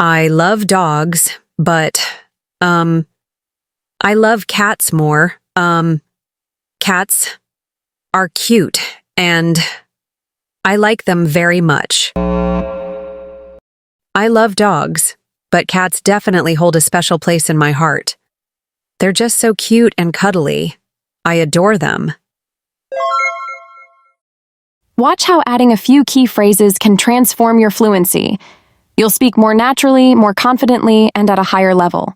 I love dogs, but, I love cats more. Cats are cute, and I like them very much. I love dogs, but cats definitely hold a special place in my heart. They're just so cute and cuddly. I adore them. Watch how adding a few key phrases can transform your fluency. You'll speak more naturally, more confidently, and at a higher level.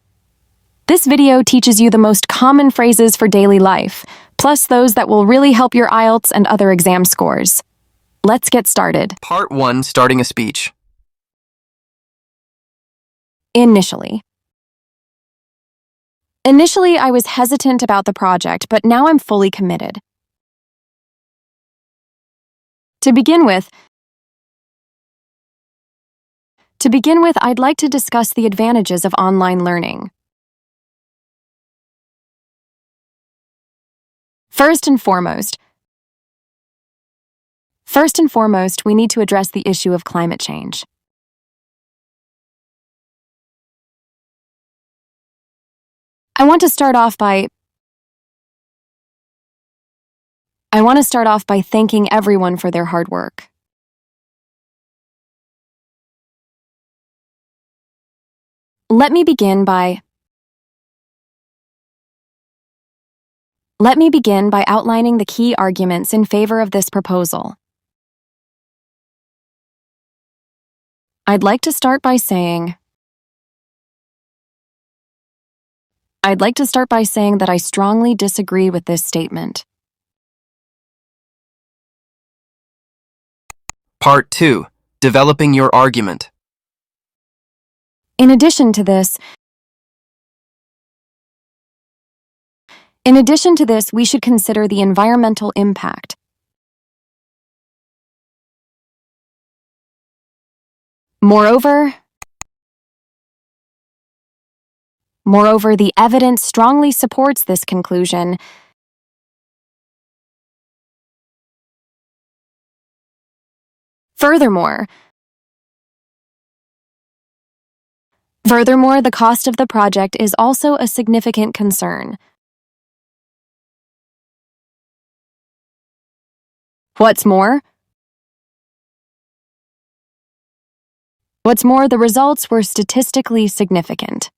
This video teaches you the most common phrases for daily life, plus those that will really help your IELTS and other exam scores. Let's get started. Part 1, starting a speech. Initially. Initially, I was hesitant about the project, but now I'm fully committed. To begin with, I'd like to discuss the advantages of online learning. First and foremost, we need to address the issue of climate change. I want to start off by thanking everyone for their hard work. Let me begin by outlining the key arguments in favor of this proposal. I'd like to start by saying that I strongly disagree with this statement. Part 2, developing your argument. In addition to this, we should consider the environmental impact. Moreover, the evidence strongly supports this conclusion. Furthermore, the cost of the project is also a significant concern. What's more, the results were statistically significant.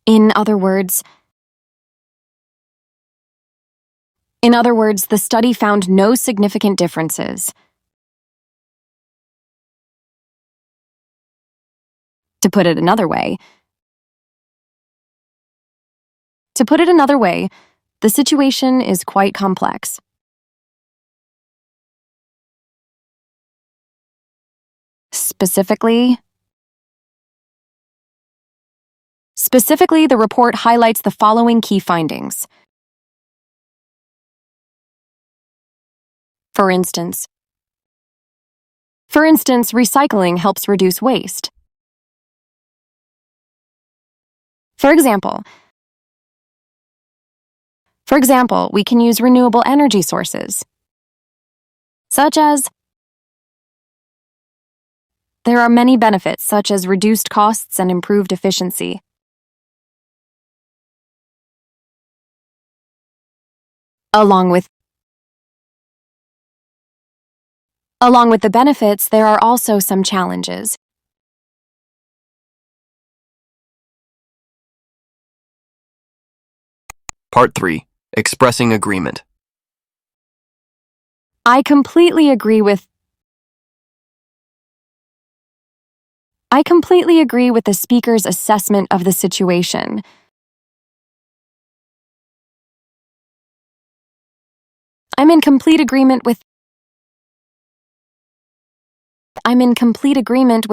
In other words, the study found no significant differences. To put it another way, the situation is quite complex. Specifically, the report highlights the following key findings. For instance, recycling helps reduce waste. For example, we can use renewable energy sources, such as there are many benefits such as reduced costs and improved efficiency. Along with the benefits, there are also some challenges. Part 3, expressing agreement. I completely agree with the speaker's assessment of the situation. I'm in complete agreement with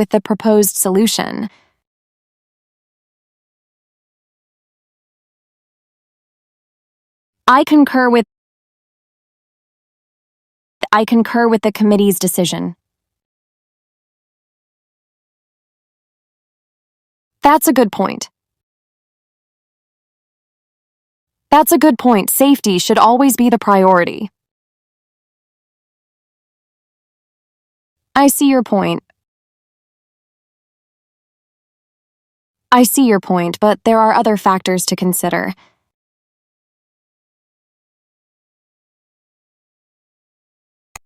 the proposed solution. I concur with the committee's decision. That's a good point. Safety should always be the priority. I see your point. I see your point, but there are other factors to consider.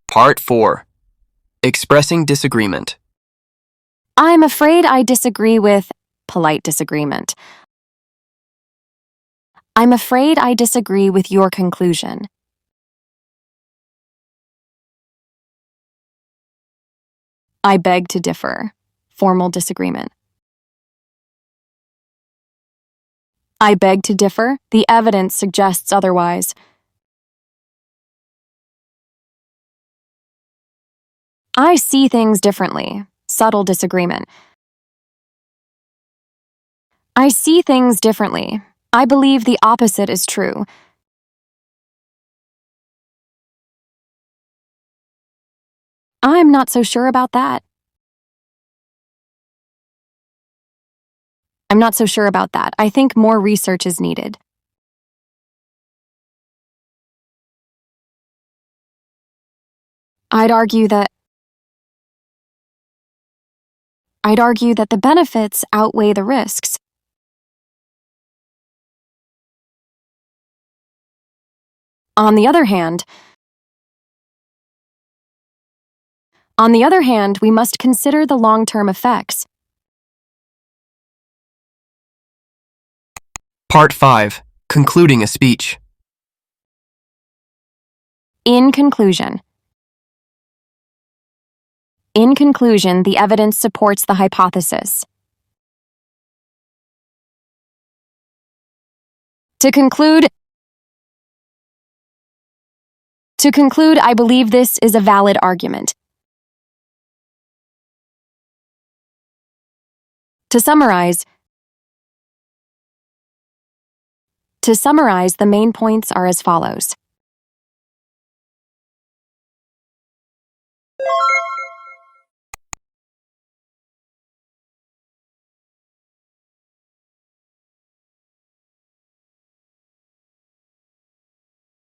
Part 4. Expressing disagreement. I'm afraid I disagree with polite disagreement. I'm afraid I disagree with your conclusion. I beg to differ. Formal disagreement. I beg to differ. The evidence suggests otherwise. I see things differently. Subtle disagreement. I see things differently. I believe the opposite is true. I'm not so sure about that. I'm not so sure about that. I think more research is needed. I'd argue that the benefits outweigh the risks. On the other hand, we must consider the long-term effects. Part 5. Concluding a speech. In conclusion, the evidence supports the hypothesis. To conclude, I believe this is a valid argument. To summarize, the main points are as follows.